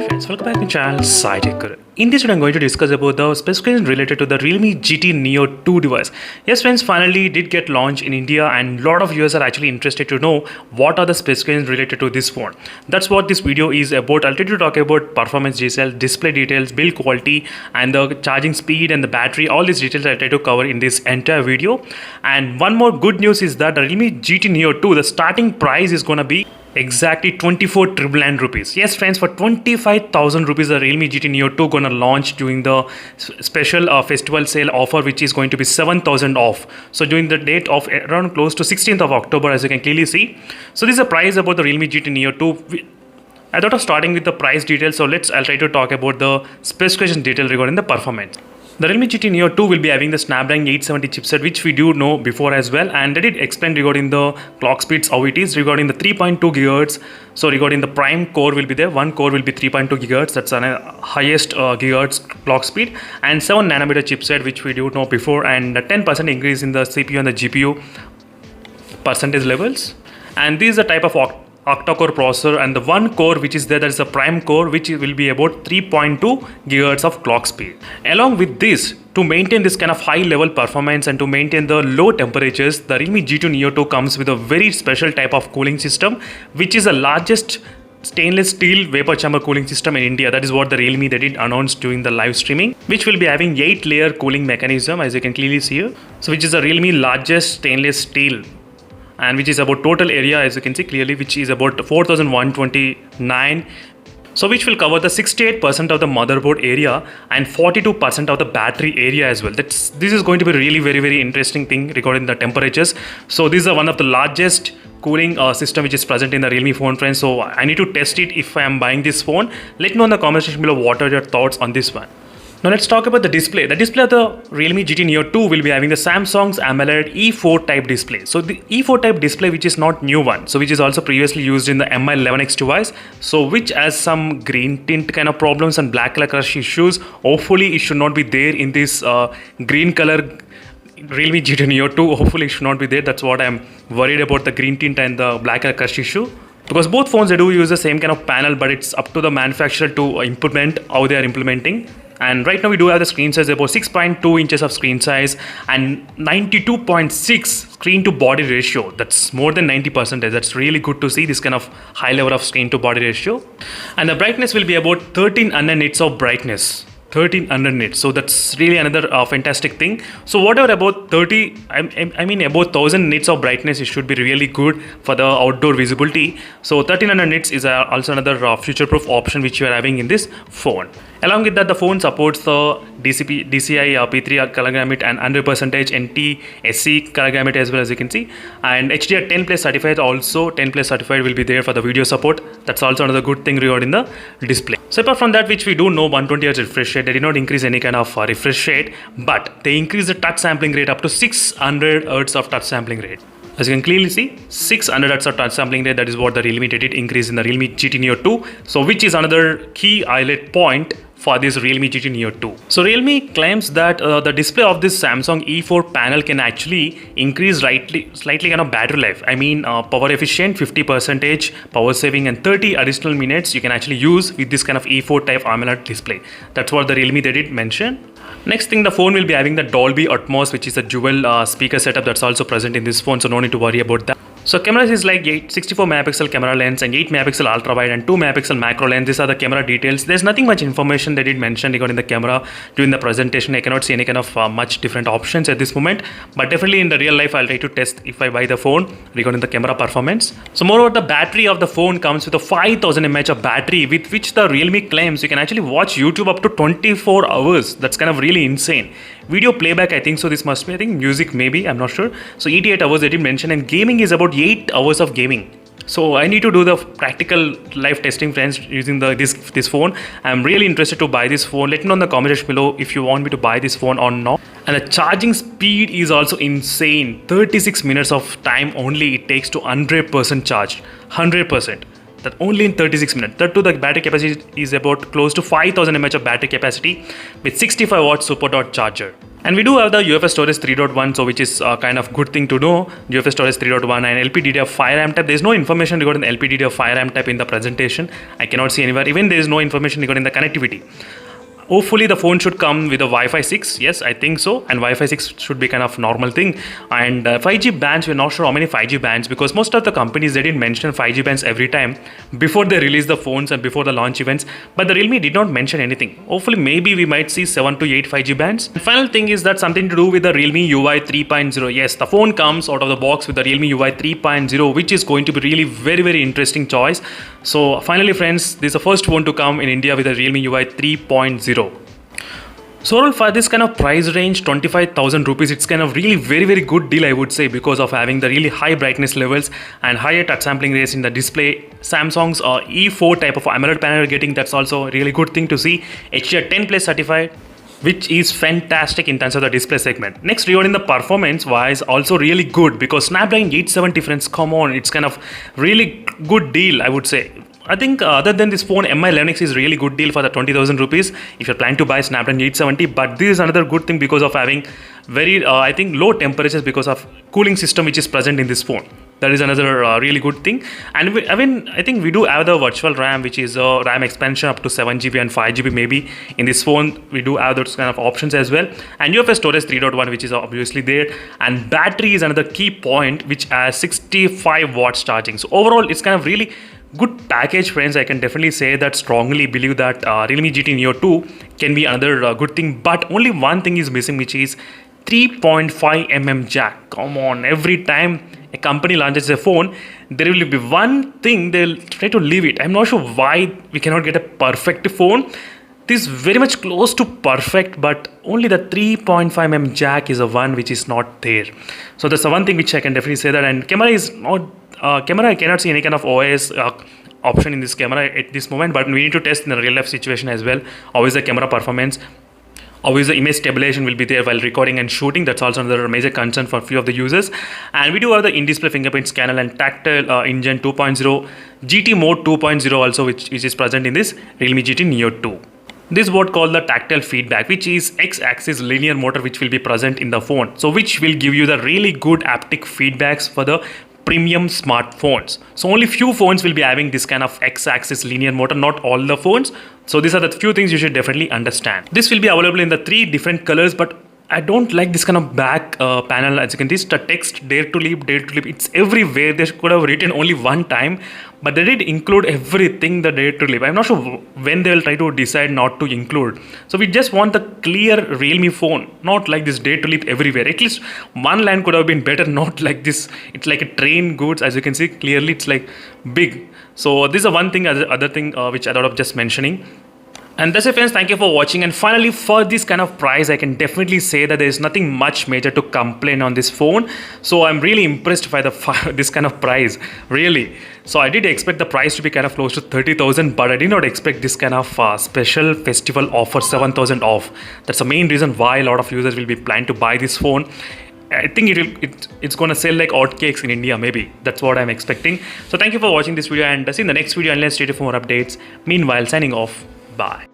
Friends, welcome back to the channel SciTech. In this video, I'm going to discuss about the specifications related to the Realme GT Neo 2 device. Yes, friends, finally did get launched in India, and a lot of users are actually interested to know what are the specifications related to this phone. That's what this video is about. I'll try to talk about performance details, display details, build quality, and the charging speed and the battery. All these details I'll try to cover in this entire video. And one more good news is that the Realme GT Neo 2, the starting price is going to be exactly 24,999 rupees. Yes, friends, for 25,000 rupees, the Realme GT Neo 2 gonna launch during the special festival sale offer, which is going to be 7,000 off. So during the date of around close to 16th of October, as you can clearly see. So this is a price about the Realme GT Neo 2. I thought of starting with the price details, so I'll try to talk about the specification detail regarding the performance. The Realme GT Neo 2 will be having the Snapdragon 870 chipset, which we do know before as well, and I did explain regarding the clock speeds how it is regarding the 3.2 GHz. So regarding the prime core will be there, one core will be 3.2 GHz, that's the highest gigahertz clock speed, and 7 nanometer chipset, which we do know before, and a 10% increase in the CPU and the GPU percentage levels. And this is the type of octa-core processor, and the one core which is there, that is a prime core, which will be about 3.2 gigahertz of clock speed. Along with this, to maintain this kind of high level performance and to maintain the low temperatures, the Realme GT Neo 2 comes with a very special type of cooling system, which is the largest stainless steel vapor chamber cooling system in India. That is what the Realme they did announce during the live streaming, which will be having 8-layer cooling mechanism, as you can clearly see here. So which is the Realme largest stainless steel, and which is about total area, as you can see clearly, which is about 4,129. So which will cover the 68% of the motherboard area and 42% of the battery area as well. This is going to be really very interesting thing regarding the temperatures. So this is one of the largest cooling system which is present in the Realme phone, friends. So I need to test it if I am buying this phone. Let me know in the comment section below what are your thoughts on this one. Now let's talk about the display. The display of the Realme GT Neo 2 will be having the Samsung's AMOLED E4 type display. So the E4 type display, which is not new one, so which is also previously used in the Mi11X device, so which has some green tint kind of problems and black color crush issues. Hopefully it should not be there in this green color Realme GT Neo 2. Hopefully it should not be there. That's what I'm worried about, the green tint and the black color crush issue. Because both phones, they do use the same kind of panel, but it's up to the manufacturer to implement how they are implementing. And right now we do have the screen size about 6.2 inches of screen size and 92.6 screen to body ratio. That's more than 90%. That's really good to see this kind of high level of screen to body ratio. And the brightness will be about 1300 nits of brightness. 1300 nits, so that's really another fantastic thing. So whatever about I mean about 1000 nits of brightness, it should be really good for the outdoor visibility. So 1300 nits is also another future-proof option which you are having in this phone. Along with that, the phone supports the DCI P3 color gamut and 100% NTSC color gamut as well, as you can see, and HDR 10 plus certified, also 10 plus certified will be there for the video support. That's also another good thing regarding the display. So apart from that, which we do know, 120Hz refresh rate, they did not increase any kind of refresh rate, but they increased the touch sampling rate up to 600 Hz of touch sampling rate. As you can clearly see, 600 Hz of touch sampling rate, that is what the Realme did increase in the Realme GT Neo 2. So which is another key highlight point for this Realme GT Neo 2. So Realme claims that the display of this Samsung E4 panel can actually increase slightly kind of battery life. I mean power efficient, 50% power saving, and 30 additional minutes you can actually use with this kind of E4 type AMOLED display. That's what the Realme they did mention. Next thing, the phone will be having the Dolby Atmos, which is a dual speaker setup that's also present in this phone, so no need to worry about that. So cameras is like 64 megapixel camera lens and 8 megapixel ultra wide and 2 megapixel macro lens. These are the camera details. There's nothing much information they did mention regarding the camera during the presentation. I cannot see any kind of much different options at this moment, but definitely in the real life I'll try to test if I buy the phone regarding the camera performance. So moreover, the battery of the phone comes with a 5000 mAh of battery, with which the Realme claims you can actually watch YouTube up to 24 hours. That's kind of really insane. Video playback, I think so this must be, I think music maybe, I'm not sure. So 88 hours they did mention, and gaming is about 8 hours of gaming. So I need to do the practical live testing, friends, using this phone. I'm really interested to buy this phone. Let me know in the comment section below if you want me to buy this phone or not. And the charging speed is also insane. 36 minutes of time only it takes to 100% charge. 100%. That only in 36 minutes. That too, the battery capacity is about close to 5000 mAh of battery capacity with 65 watt super dot charger. And we do have the UFS storage 3.1, so which is a kind of good thing to know. UFS storage 3.1 and LPDDR5 RAM type. There is no information regarding the LPDDR5 RAM type in the presentation. I cannot see anywhere. Even there is no information regarding the connectivity. Hopefully the phone should come with a Wi-Fi 6. Yes, I think so. And Wi-Fi 6 should be kind of normal thing. And 5G bands, we're not sure how many 5G bands, because most of the companies, they didn't mention 5G bands every time before they release the phones and before the launch events. But the Realme did not mention anything. Hopefully maybe we might see 7 to 8 5G bands. And final thing is that something to do with the Realme UI 3.0. Yes, the phone comes out of the box with the Realme UI 3.0, which is going to be really very interesting choice. So finally friends, this is the first phone to come in India with the Realme UI 3.0. So overall, for this kind of price range, 25,000 rupees, it's kind of really very good deal, I would say, because of having the really high brightness levels and higher touch sampling rates in the display. Samsung's E4 type of AMOLED panel you're getting, that's also a really good thing to see. HDR10 Plus certified, which is fantastic in terms of the display segment. Next, regarding the performance wise, also really good, because Snapdragon 870 friends, come on, it's kind of really good deal, I would say. I think other than this phone, Mi11X is really good deal for the 20,000 rupees if you're planning to buy Snapdragon 870. But this is another good thing because of having very, I think, low temperatures because of cooling system which is present in this phone. That is another really good thing. And I think we do have the virtual RAM, which is a RAM expansion up to 7GB and 5GB maybe. In this phone, we do have those kind of options as well. And UFS storage 3.1, which is obviously there. And battery is another key point, which has 65 watts charging. So overall, it's kind of really good package, friends. I can definitely say that, strongly believe that Realme GT Neo 2 can be another good thing. But only one thing is missing, which is 3.5mm jack. Come on, every time a company launches a phone, there will be one thing they'll try to leave it. I'm not sure why we cannot get a perfect phone. This is very much close to perfect, but only the 3.5mm jack is the one which is not there. So that's the one thing which I can definitely say that. And camera is not camera, I cannot see any kind of OIS option in this camera at this moment, but we need to test in a real life situation as well. How is the camera performance? How is the image stabilization will be there while recording and shooting? That's also another major concern for a few of the users. And we do have the in-display fingerprint scanner and tactile engine 2.0, GT mode 2.0 also, which is present in this Realme GT Neo 2. This is what called the tactile feedback, which is X-axis linear motor, which will be present in the phone. So which will give you the really good haptic feedbacks for the premium smartphones. So only few phones will be having this kind of X-axis linear motor, not all the phones. So these are the few things you should definitely understand. This will be available in the 3 different colors, but I don't like this kind of back panel. As you can see, the text dare to live, it's everywhere. They could have written only one time, but they did include everything, the dare to live. I'm not sure when they will try to decide not to include. So we just want the clear Realme phone, not like this dare to live everywhere. At least one line could have been better, not like this. It's like a train goods. As you can see clearly, it's like big. So this is one thing, other thing which I thought of just mentioning. And that's it, friends. Thank you for watching. And finally, for this kind of price, I can definitely say that there is nothing much major to complain on this phone. So I'm really impressed by this kind of price, really. So I did expect the price to be kind of close to 30,000, but I did not expect this kind of special festival offer, 7,000 off. That's the main reason why a lot of users will be planning to buy this phone. I think it's gonna sell like hotcakes in India, maybe. That's what I'm expecting. So thank you for watching this video, and see you in the next video, and let's stay tuned for more updates. Meanwhile, signing off. Bye.